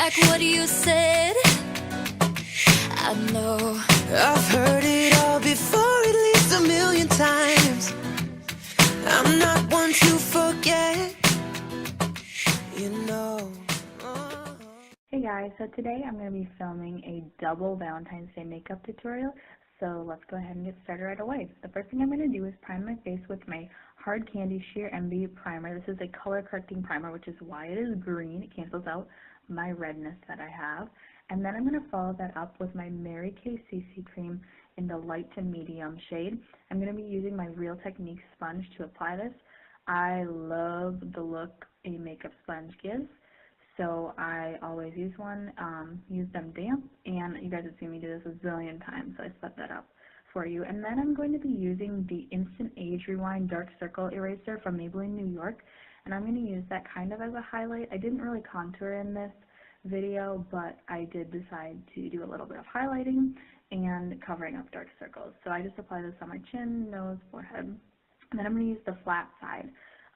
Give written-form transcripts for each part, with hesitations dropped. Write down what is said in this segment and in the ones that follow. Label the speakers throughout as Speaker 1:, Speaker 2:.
Speaker 1: back what you said. I know
Speaker 2: I've heard it all before, at least a million times. I'm not one to forget, you know.
Speaker 3: Hey guys, so today I'm going to be filming a double Valentine's Day makeup tutorial, so let's go ahead and get started right away. The first thing I'm going to do is prime my face with my Hard Candy Sheer Envy primer. This is a color correcting primer, which is why it is green. It cancels out my redness that I have. And then I'm going to follow that up with my Mary Kay CC cream in the light to medium shade. I'm going to be using my Real Techniques sponge to apply this. I love the look a makeup sponge gives, so I always use one, use them damp, and you guys have seen me do this a zillion times, so I set that up for you. And then I'm going to be using the Instant Age Rewind Dark Circle Eraser from Maybelline New York, and I'm going to use that kind of as a highlight. I didn't really contour in this video, but I did decide to do a little bit of highlighting and covering up dark circles. So I just apply this on my chin, nose, forehead, and then I'm going to use the flat side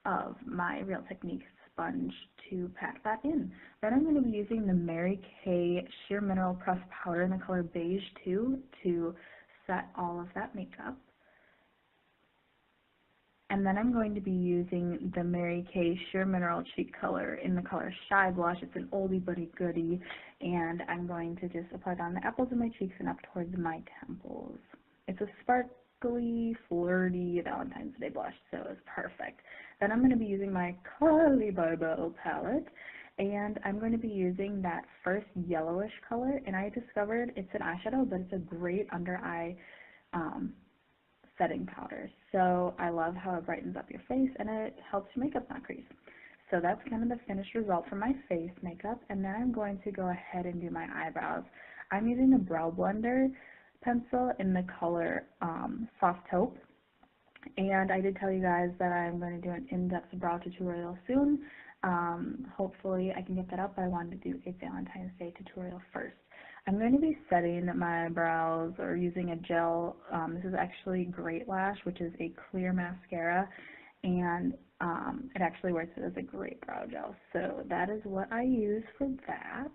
Speaker 3: of my Real Techniques sponge to pack that in. Then I'm going to be using the Mary Kay Sheer Mineral Pressed Powder in the color Beige 2 to set all of that makeup. And then I'm going to be using the Mary Kay Sheer Mineral Cheek Color in the color Shy Blush. It's an oldie but a goodie, and I'm going to just apply it on the apples of my cheeks and up towards my temples. It's a sparkly, flirty Valentine's Day blush, so it's perfect. Then I'm going to be using my Carly by Belle palette, and I'm going to be using that first yellowish color, and I discovered it's an eyeshadow, but it's a great under eye setting powder. So I love how it brightens up your face and it helps your makeup not crease. So that's kind of the finished result for my face makeup, and then I'm going to go ahead and do my eyebrows. I'm using a brow blender pencil in the color Soft Taupe, and I did tell you guys that I'm going to do an in-depth brow tutorial soon. Hopefully I can get that up, but I wanted to do a Valentine's Day tutorial first. I'm going to be setting my brows or using a gel. This is actually Great Lash, which is a clear mascara, and it actually works as a great brow gel. So that is what I use for that.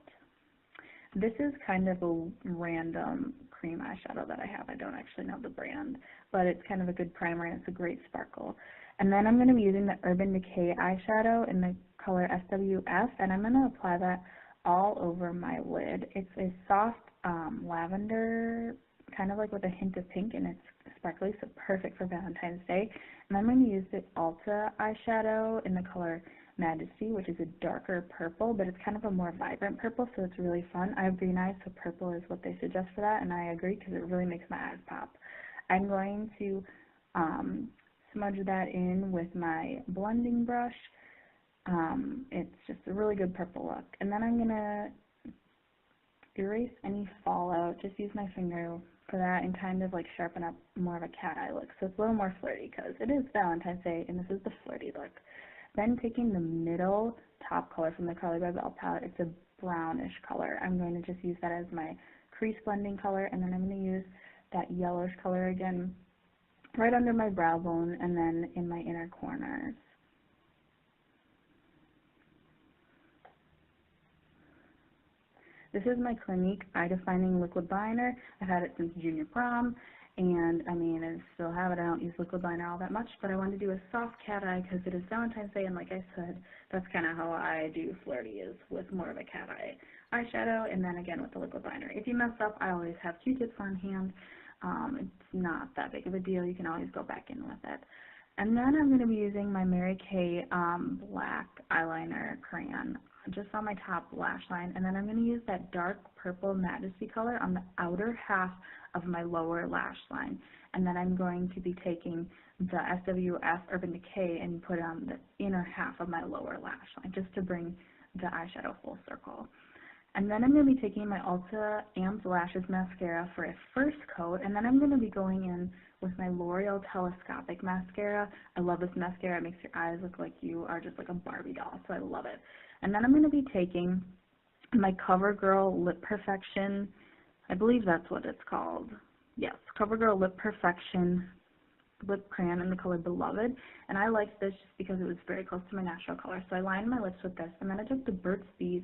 Speaker 3: This is kind of a random cream eyeshadow that I have. I don't actually know the brand, but it's kind of a good primer and it's a great sparkle. And then I'm going to be using the Urban Decay eyeshadow in the color SWF, and I'm going to apply that all over my lid. It's a soft lavender, kind of like with a hint of pink, and it's sparkly, so perfect for Valentine's Day. And I'm going to use the Ulta eyeshadow in the color Majesty, which is a darker purple, but it's kind of a more vibrant purple, so it's really fun. I have green eyes, so purple is what they suggest for that, and I agree because it really makes my eyes pop. I'm going to smudge that in with my blending brush. It's just a really good purple look. And then I'm going to erase any fallout, just use my finger for that and kind of like sharpen up more of a cat eye look. So it's a little more flirty because it is Valentine's Day and this is the flirty look. Then taking the middle top color from the Carly by Belle palette, it's a brownish color. I'm going to just use that as my crease blending color, and then I'm going to use that yellowish color again right under my brow bone and then in my inner corners. This is my Clinique Eye Defining Liquid Liner. I've had it since junior prom, and I mean, I still have it. I don't use liquid liner all that much, but I wanted to do a soft cat eye because it is Valentine's Day, and like I said, that's kind of how I do flirty, is with more of a cat eye eyeshadow, and then again with the liquid liner. If you mess up, I always have Q-tips on hand. It's not that big of a deal. You can always go back in with it. And then I'm going to be using my Mary Kay black eyeliner crayon just on my top lash line, and then I'm going to use that dark purple Majesty color on the outer half of my lower lash line, and then I'm going to be taking the SWF Urban Decay and put it on the inner half of my lower lash line just to bring the eyeshadow full circle. And then I'm going to be taking my Ulta Amped Lashes Mascara for a first coat, and then I'm going to be going in with my L'Oreal Telescopic Mascara. I love this mascara. It makes your eyes look like you are just like a Barbie doll, so I love it. And then I'm going to be taking my CoverGirl Lip Perfection, I believe that's what it's called. Yes, CoverGirl Lip Perfection lip crayon in the color Beloved, and I liked this just because it was very close to my natural color. So I lined my lips with this, and then I took the Burt's Bees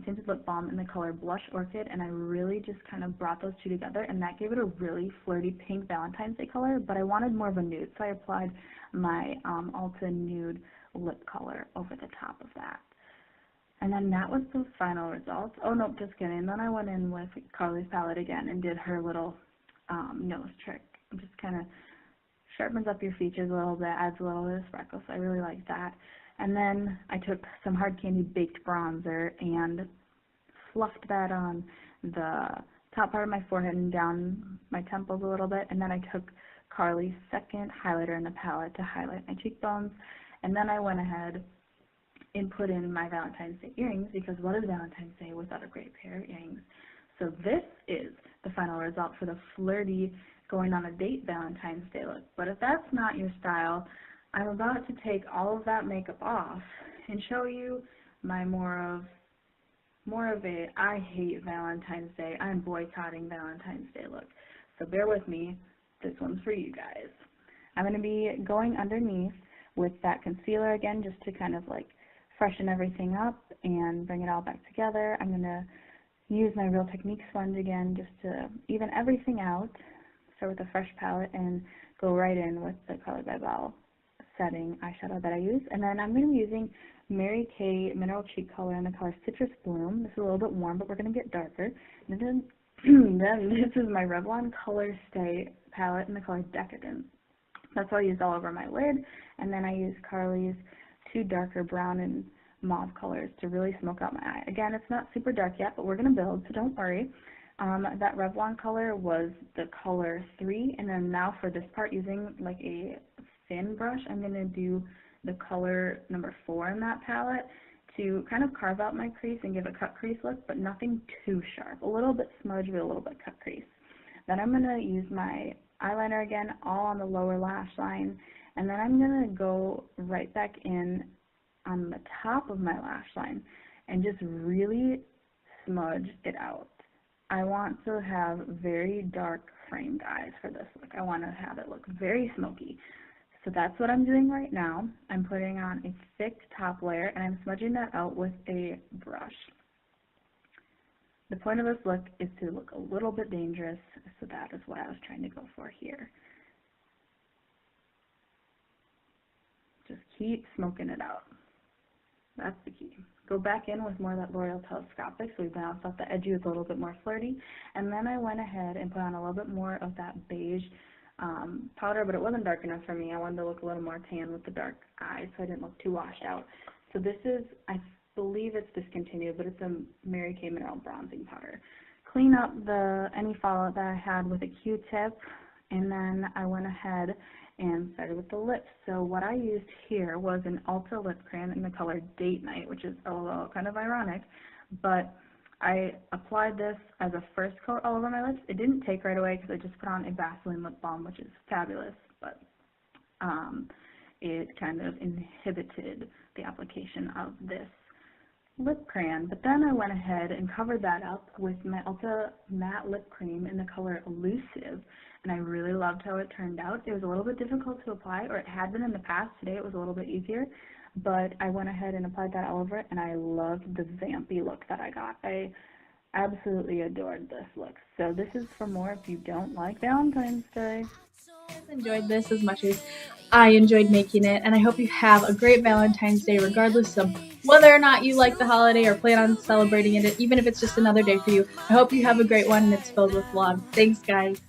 Speaker 3: tinted lip balm in the color Blush Orchid, and I really just kind of brought those two together, and that gave it a really flirty pink Valentine's Day color, but I wanted more of a nude, so I applied my Ulta Nude lip color over the top of that. And then that was the final result. Oh, no, just kidding. Then I went in with Carly's palette again and did her little nose trick. It just kind of sharpens up your features a little bit, adds a little bit of sparkle, so I really like that. And then I took some Hard Candy Baked Bronzer and fluffed that on the top part of my forehead and down my temples a little bit. And then I took Carly's second highlighter in the palette to highlight my cheekbones. And then I went ahead and put in my Valentine's Day earrings, because what is Valentine's Day without a great pair of earrings? So this is the final result for the flirty going on a date Valentine's Day look. But if that's not your style, I'm about to take all of that makeup off and show you my more of a I hate Valentine's Day, I'm boycotting Valentine's Day look. So bear with me, this one's for you guys. I'm going to be going underneath with that concealer again, just to kind of like freshen everything up and bring it all back together. I'm going to use my Real Technique sponge again just to even everything out. Start with a fresh palette and go right in with the Color by Bell setting eyeshadow that I use. And then I'm going to be using Mary Kay Mineral Cheek Color in the color Citrus Bloom. This is a little bit warm, but we're going to get darker. And then, this is my Revlon Color Stay palette in the color Decadent. That's what I used all over my lid. And then I used Carly's two darker brown and mauve colors to really smoke out my eye. Again, it's not super dark yet, but we're going to build, so don't worry. That Revlon color was the color 3, and then now for this part, using like a thin brush, I'm going to do the color number 4 in that palette to kind of carve out my crease and give a cut crease look, but nothing too sharp. A little bit smudge with a little bit cut crease. Then I'm going to use my eyeliner again, all on the lower lash line, and then I'm going to go right back in on the top of my lash line and just really smudge it out. I want to have very dark framed eyes for this look. I want to have it look very smoky. So that's what I'm doing right now. I'm putting on a thick top layer and I'm smudging that out with a brush. The point of this look is to look a little bit dangerous, so that is what I was trying to go for here. Just keep smoking it out. That's the key. Go back in with more of that L'Oreal Telescopic, so we balanced out the edgy with a little bit more flirty. And then I went ahead and put on a little bit more of that beige powder, but it wasn't dark enough for me. I wanted to look a little more tan with the dark eyes, so I didn't look too washed out. So this is, I believe it's discontinued, but it's a Mary Kay Mineral Bronzing Powder. Clean up any fallout that I had with a Q-tip, and then I went ahead and started with the lips. So what I used here was an Ulta lip crayon in the color Date Night, which is a little kind of ironic, but I applied this as a first coat all over my lips. It didn't take right away because I just put on a Vaseline lip balm, which is fabulous, but it kind of inhibited the application of this lip crayon. But then I went ahead and covered that up with my Ulta matte lip cream in the color Elusive, and I really loved how it turned out. It was a little bit difficult to apply, or it had been in the past. Today it was a little bit easier, but I went ahead and applied that all over it, and I loved the vampy look that I got. I absolutely adored this look. So this is for more if you don't like Valentine's Day.
Speaker 4: I enjoyed this as much as I enjoyed making it, and I hope you have a great Valentine's Day regardless of whether or not you like the holiday or plan on celebrating it, even if it's just another day for you. I hope you have a great one and it's filled with love. Thanks, guys.